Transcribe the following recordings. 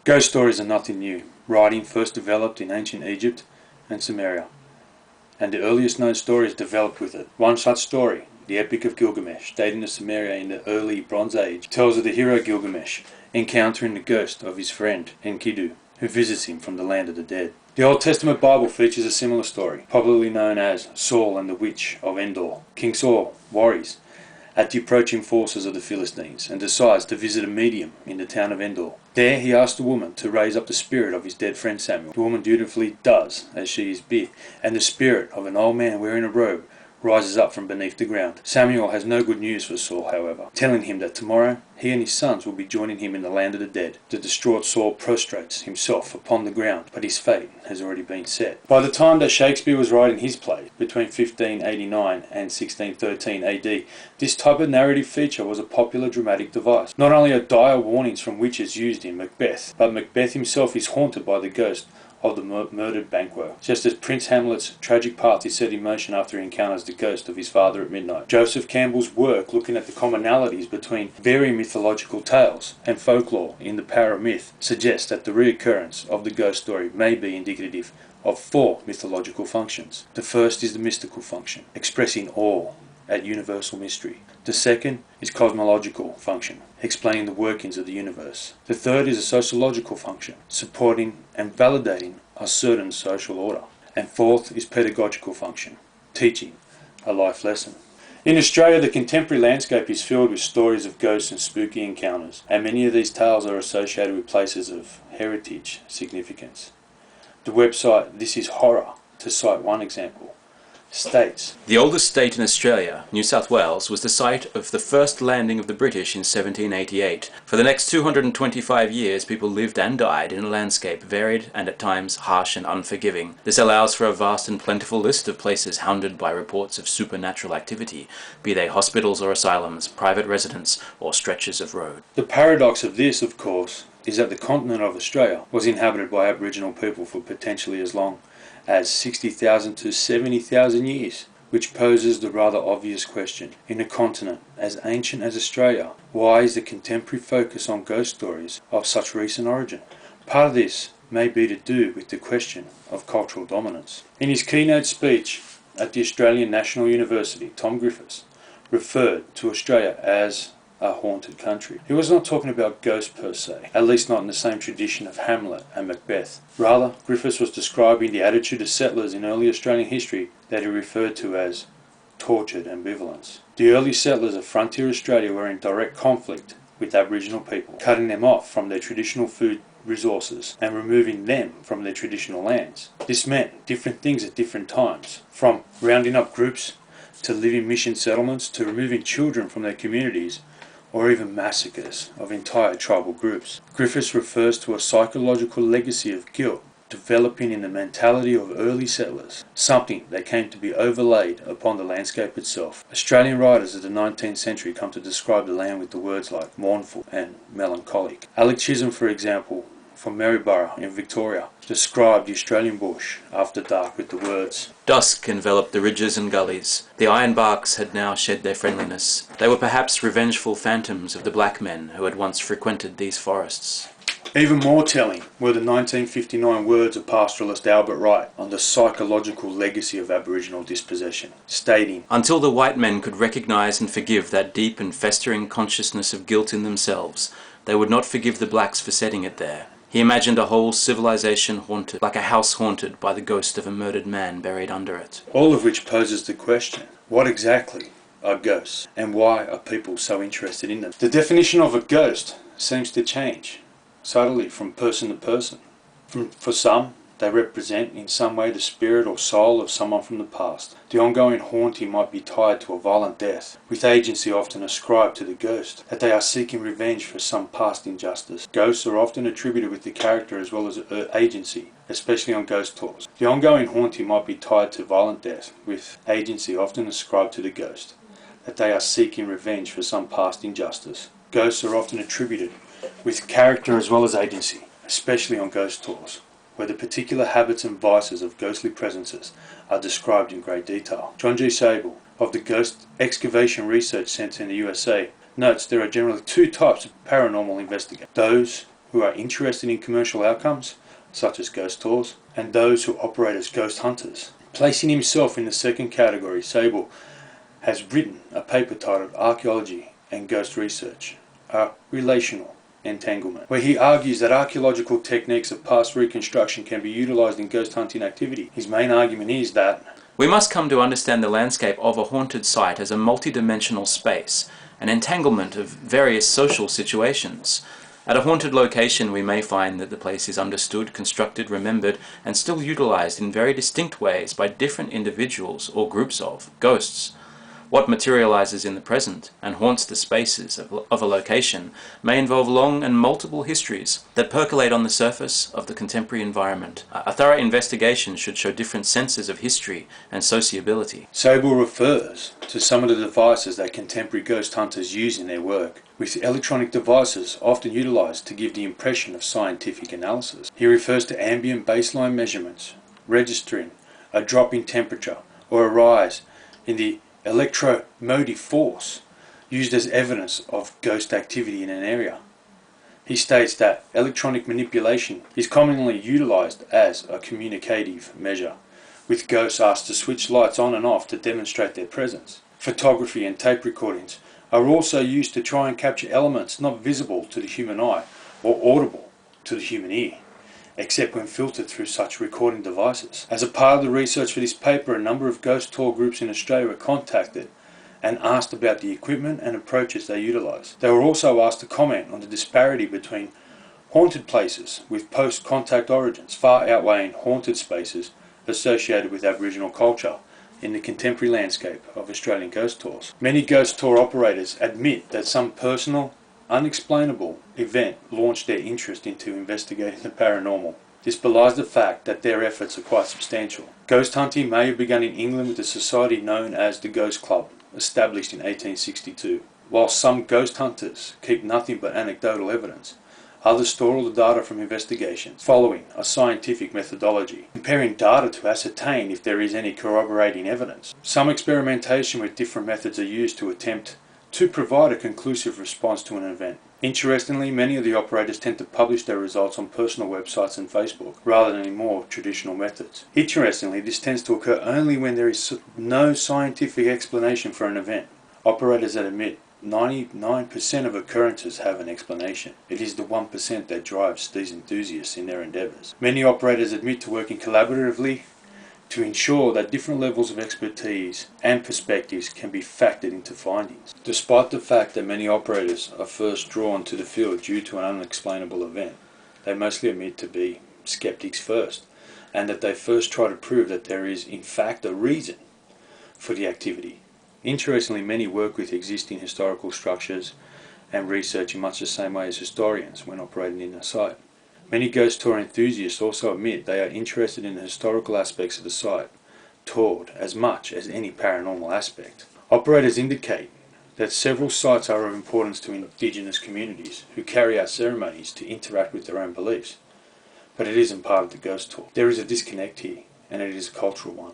Ghost stories are nothing new. Writing first developed in ancient Egypt and Sumeria, and the earliest known stories developed with it. One such story, the Epic of Gilgamesh, dating to Sumeria in the early Bronze Age, tells of the hero Gilgamesh encountering the ghost of his friend Enkidu, who visits him from the land of the dead. The Old Testament Bible features a similar story, popularly known as Saul and the Witch of Endor. King Saul worries at the approaching forces of the Philistines and decides to visit a medium in the town of Endor. There he asks the woman to raise up the spirit of his dead friend Samuel. The woman dutifully does as she is bid, and the spirit of an old man wearing a robe rises up from beneath the ground. Samuel has no good news for Saul, however, telling him that tomorrow he and his sons will be joining him in the land of the dead. The distraught Saul prostrates himself upon the ground, but his fate has already been set. By the time that Shakespeare was writing his play, between 1589 and 1613 AD, this type of narrative feature was a popular dramatic device. Not only are dire warnings from witches used in Macbeth, but Macbeth himself is haunted by the ghost of the murdered Banquo, just as Prince Hamlet's tragic path is set in motion after he encounters the ghost of his father at midnight. Joseph Campbell's work looking at the commonalities between varying mythological tales and folklore in The Power of Myth suggests that the reoccurrence of the ghost story may be indicative of 4 mythological functions. The first is the mystical function, expressing awe at universal mystery. The second is cosmological function, explaining the workings of the universe. The third is a sociological function, supporting and validating a certain social order. And fourth is pedagogical function, teaching a life lesson. In Australia, the contemporary landscape is filled with stories of ghosts and spooky encounters, and many of these tales are associated with places of heritage significance. The website This Is Horror, to cite one example, states, "The oldest state in Australia, New South Wales, was the site of the first landing of the British in 1788. For the next 225 years, people lived and died in a landscape varied and at times harsh and unforgiving. This allows for a vast and plentiful list of places hounded by reports of supernatural activity, be they hospitals or asylums, private residence, or stretches of road." The paradox of this, of course, is that the continent of Australia was inhabited by Aboriginal people for potentially as long as 60,000 to 70,000 years, which poses the rather obvious question. In a continent as ancient as Australia, why is the contemporary focus on ghost stories of such recent origin? Part of this may be to do with the question of cultural dominance. In his keynote speech at the Australian National University, Tom Griffiths referred to Australia as a haunted country. He was not talking about ghosts per se, at least not in the same tradition of Hamlet and Macbeth. Rather, Griffiths was describing the attitude of settlers in early Australian history that he referred to as tortured ambivalence. The early settlers of frontier Australia were in direct conflict with Aboriginal people, cutting them off from their traditional food resources and removing them from their traditional lands. This meant different things at different times, from rounding up groups to living mission settlements to removing children from their communities, or even massacres of entire tribal groups. Griffiths refers to a psychological legacy of guilt developing in the mentality of early settlers, something that came to be overlaid upon the landscape itself. Australian writers of the 19th century come to describe the land with the words like mournful and melancholic. Alex Chisholm, for example, from Maryborough in Victoria, described the Australian bush after dark with the words, "Dusk enveloped the ridges and gullies. The iron barks had now shed their friendliness. They were perhaps revengeful phantoms of the black men who had once frequented these forests." Even more telling were the 1959 words of pastoralist Albert Wright on the psychological legacy of Aboriginal dispossession, stating, "Until the white men could recognise and forgive that deep and festering consciousness of guilt in themselves, they would not forgive the blacks for setting it there. He imagined a whole civilization haunted, like a house haunted by the ghost of a murdered man buried under it." All of which poses the question, what exactly are ghosts, and why are people so interested in them? The definition of a ghost seems to change subtly from person to person. For some, they represent in some way the spirit or soul of someone from the past. The ongoing haunting might be tied to a violent death, with agency often ascribed to the ghost, that they are seeking revenge for some past injustice. Ghosts are often attributed with the character as well as agency, especially on ghost tours. The ongoing haunting might be tied to violent death, with agency often ascribed to the ghost, that they are seeking revenge for some past injustice. Ghosts are often attributed with character as well as agency, especially on ghost tours, where the particular habits and vices of ghostly presences are described in great detail. John G. Sable, of the Ghost Excavation Research Center in the USA, notes there are generally 2 types of paranormal investigators: those who are interested in commercial outcomes, such as ghost tours, and those who operate as ghost hunters. Placing himself in the second category, Sable has written a paper titled Archaeology and Ghost Research, a relational entanglement, where he argues that archaeological techniques of past reconstruction can be utilised in ghost hunting activity. His main argument is that we must come to understand the landscape of a haunted site as a multidimensional space, an entanglement of various social situations. At a haunted location we may find that the place is understood, constructed, remembered, and still utilised in very distinct ways by different individuals or groups of ghosts. What materializes in the present and haunts the spaces of a location may involve long and multiple histories that percolate on the surface of the contemporary environment. A thorough investigation should show different senses of history and sociability. Sable refers to some of the devices that contemporary ghost hunters use in their work, with electronic devices often utilized to give the impression of scientific analysis. He refers to ambient baseline measurements, registering a drop in temperature or a rise in the electromotive force used as evidence of ghost activity in an area. He states that electronic manipulation is commonly utilized as a communicative measure, with ghosts asked to switch lights on and off to demonstrate their presence. Photography and tape recordings are also used to try and capture elements not visible to the human eye or audible to the human ear, except when filtered through such recording devices. As a part of the research for this paper, a number of ghost tour groups in Australia were contacted and asked about the equipment and approaches they utilise. They were also asked to comment on the disparity between haunted places with post-contact origins far outweighing haunted spaces associated with Aboriginal culture in the contemporary landscape of Australian ghost tours. Many ghost tour operators admit that some personal, unexplainable event launched their interest into investigating the paranormal. This belies the fact that their efforts are quite substantial. Ghost hunting may have begun in England with a society known as the Ghost Club, established in 1862. While some ghost hunters keep nothing but anecdotal evidence, others store all the data from investigations, following a scientific methodology, comparing data to ascertain if there is any corroborating evidence. Some experimentation with different methods are used to attempt to provide a conclusive response to an event. Interestingly, many of the operators tend to publish their results on personal websites and Facebook, rather than in more traditional methods. Interestingly, this tends to occur only when there is no scientific explanation for an event. Operators that admit 99% of occurrences have an explanation. It is the 1% that drives these enthusiasts in their endeavours. Many operators admit to working collaboratively to ensure that different levels of expertise and perspectives can be factored into findings. Despite the fact that many operators are first drawn to the field due to an unexplainable event, they mostly admit to be skeptics first, and that they first try to prove that there is in fact a reason for the activity. Interestingly, many work with existing historical structures and research in much the same way as historians when operating in a site. Many ghost tour enthusiasts also admit they are interested in the historical aspects of the site toured as much as any paranormal aspect. Operators indicate that several sites are of importance to indigenous communities who carry out ceremonies to interact with their own beliefs, but it isn't part of the ghost tour. There is a disconnect here, and it is a cultural one.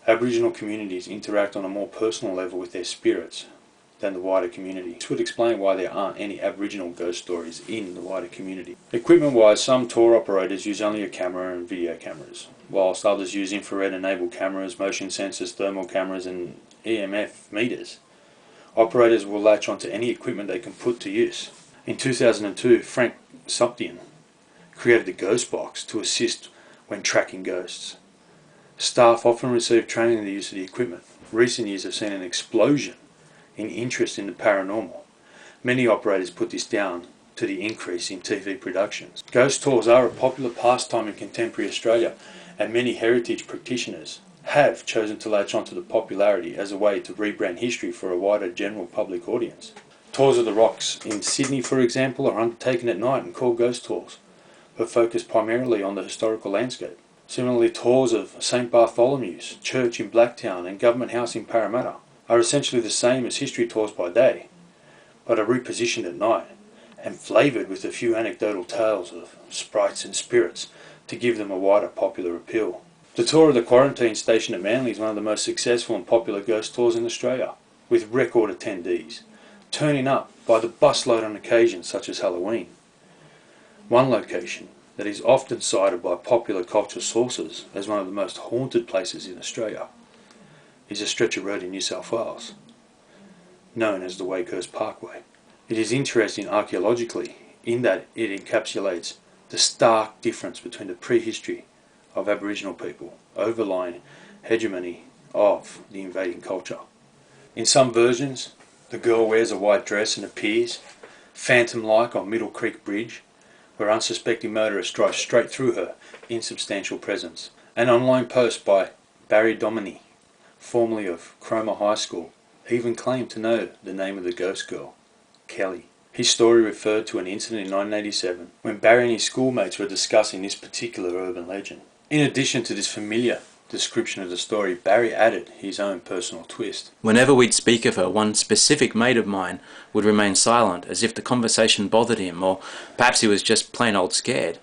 Aboriginal communities interact on a more personal level with their spirits than the wider community. This would explain why there aren't any Aboriginal ghost stories in the wider community. Equipment-wise, some tour operators use only a camera and video cameras, whilst others use infrared-enabled cameras, motion sensors, thermal cameras and EMF meters. Operators will latch onto any equipment they can put to use. In 2002, Frank Suptian created the Ghost Box to assist when tracking ghosts. Staff often receive training in the use of the equipment. Recent years have seen an explosion in interest in the paranormal. Many operators put this down to the increase in TV productions. Ghost tours are a popular pastime in contemporary Australia, and many heritage practitioners have chosen to latch onto the popularity as a way to rebrand history for a wider general public audience. Tours of the Rocks in Sydney, for example, are undertaken at night and called ghost tours, but focus primarily on the historical landscape. Similarly, tours of St Bartholomew's Church in Blacktown and Government House in Parramatta are essentially the same as history tours by day, but are repositioned at night and flavoured with a few anecdotal tales of sprites and spirits to give them a wider popular appeal. The tour of the Quarantine Station at Manly is one of the most successful and popular ghost tours in Australia, with record attendees turning up by the busload on occasions such as Halloween. One location that is often cited by popular culture sources as one of the most haunted places in Australia is a stretch of road in New South Wales, known as the Wakehurst Parkway. It is interesting archaeologically in that it encapsulates the stark difference between the prehistory of Aboriginal people overlying hegemony of the invading culture. In some versions, the girl wears a white dress and appears, phantom-like, on Middle Creek Bridge, where unsuspecting motorists drive straight through her insubstantial presence. An online post by Barry Dominy, formerly of Cromer High School, even claimed to know the name of the ghost girl, Kelly. His story referred to an incident in 1987 when Barry and his schoolmates were discussing this particular urban legend. In addition to this familiar description of the story, Barry added his own personal twist. Whenever we'd speak of her, one specific mate of mine would remain silent, as if the conversation bothered him, or perhaps he was just plain old scared.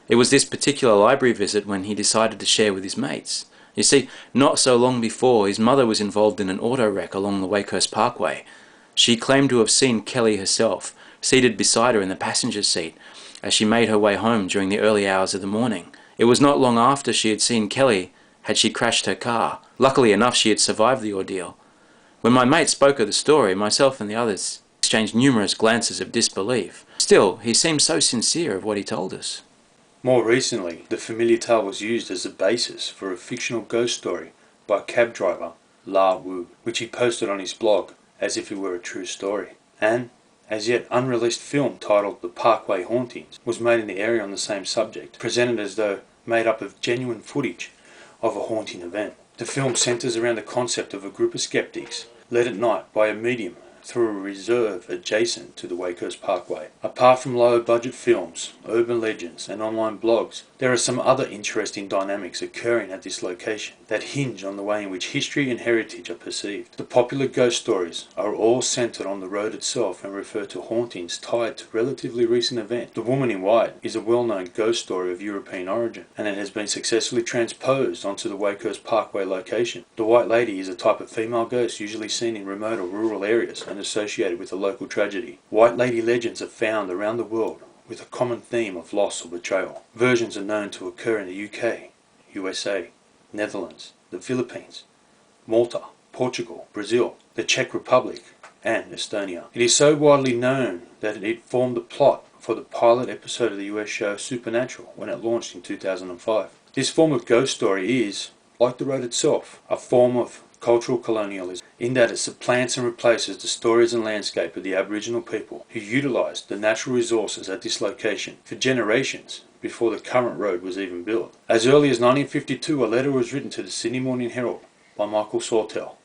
It was this particular library visit when he decided to share with his mates. You see, not so long before, his mother was involved in an auto wreck along the Wakehurst Parkway. She claimed to have seen Kelly herself, seated beside her in the passenger seat, as she made her way home during the early hours of the morning. It was not long after she had seen Kelly had she crashed her car. Luckily enough, she had survived the ordeal. When my mate spoke of the story, myself and the others exchanged numerous glances of disbelief. Still, he seemed so sincere of what he told us. More recently, the familiar tale was used as the basis for a fictional ghost story by cab driver La Wu, which he posted on his blog as if it were a true story. An as yet unreleased film titled The Parkway Hauntings was made in the area on the same subject, presented as though made up of genuine footage of a haunting event. The film centres around the concept of a group of skeptics led at night by a medium through a reserve adjacent to the Wakehurst Parkway. Apart from lower budget films, urban legends and online blogs, there are some other interesting dynamics occurring at this location that hinge on the way in which history and heritage are perceived. The popular ghost stories are all centred on the road itself and refer to hauntings tied to relatively recent events. The Woman in White is a well-known ghost story of European origin, and it has been successfully transposed onto the Wakehurst Parkway location. The White Lady is a type of female ghost usually seen in remote or rural areas and associated with a local tragedy. White Lady legends are found around the world with a common theme of loss or betrayal. Versions are known to occur in the UK, USA, Netherlands, the Philippines, Malta, Portugal, Brazil, the Czech Republic, and Estonia. It is so widely known that it formed the plot for the pilot episode of the US show Supernatural when it launched in 2005. This form of ghost story is, like the road itself, a form of cultural colonialism, in that it supplants and replaces the stories and landscape of the Aboriginal people who utilised the natural resources at this location for generations before the current road was even built. As early as 1952, a letter was written to the Sydney Morning Herald by Michael Sawtell,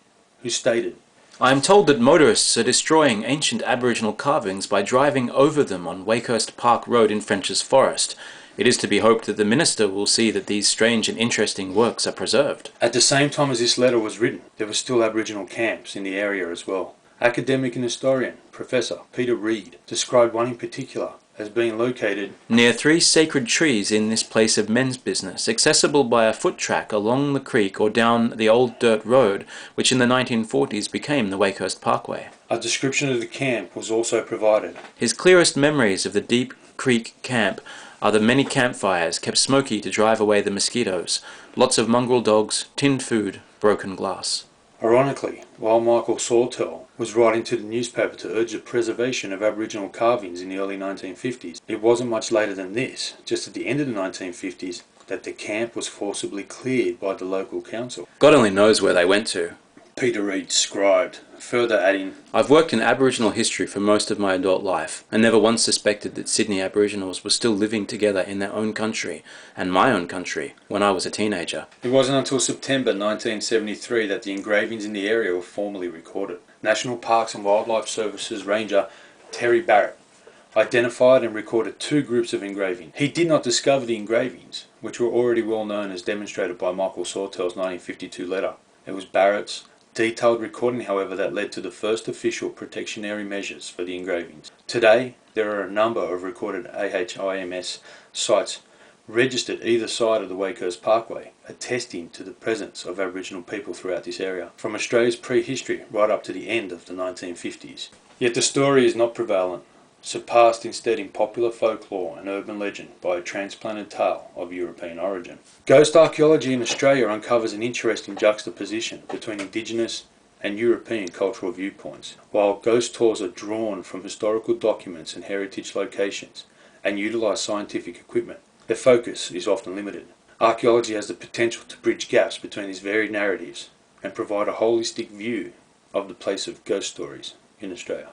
who stated, I am told that motorists are destroying ancient Aboriginal carvings by driving over them on Wakehurst Park Road in French's Forest. It is to be hoped that the minister will see that these strange and interesting works are preserved. At the same time as this letter was written, there were still Aboriginal camps in the area as well. Academic and historian Professor Peter Reid described one in particular as being located near 3 sacred trees in this place of men's business, accessible by a foot track along the creek or down the old dirt road, which in the 1940s became the Wakehurst Parkway. A description of the camp was also provided. His clearest memories of the Deep Creek camp are the many campfires kept smoky to drive away the mosquitoes, lots of mongrel dogs, tinned food, broken glass. Ironically, while Michael Sawtell was writing to the newspaper to urge the preservation of Aboriginal carvings in the early 1950s, it wasn't much later than this, just at the end of the 1950s, that the camp was forcibly cleared by the local council. God only knows where they went to. Peter Reid scribed, further adding, I've worked in Aboriginal history for most of my adult life, and never once suspected that Sydney Aboriginals were still living together in their own country, and my own country, when I was a teenager. It wasn't until September 1973 that the engravings in the area were formally recorded. National Parks and Wildlife Services Ranger Terry Barrett identified and recorded 2 groups of engravings. He did not discover the engravings, which were already well known as demonstrated by Michael Sawtell's 1952 letter. It was Barrett's detailed recording, however, that led to the first official protectionary measures for the engravings. Today, there are a number of recorded AHIMS sites registered either side of the Wakehurst Parkway, attesting to the presence of Aboriginal people throughout this area, from Australia's prehistory right up to the end of the 1950s. Yet the story is not prevalent. surpassed instead in popular folklore and urban legend by a transplanted tale of European origin. Ghost archaeology in Australia uncovers an interesting juxtaposition between Indigenous and European cultural viewpoints. While ghost tours are drawn from historical documents and heritage locations and utilise scientific equipment, their focus is often limited. Archaeology has the potential to bridge gaps between these varied narratives and provide a holistic view of the place of ghost stories in Australia.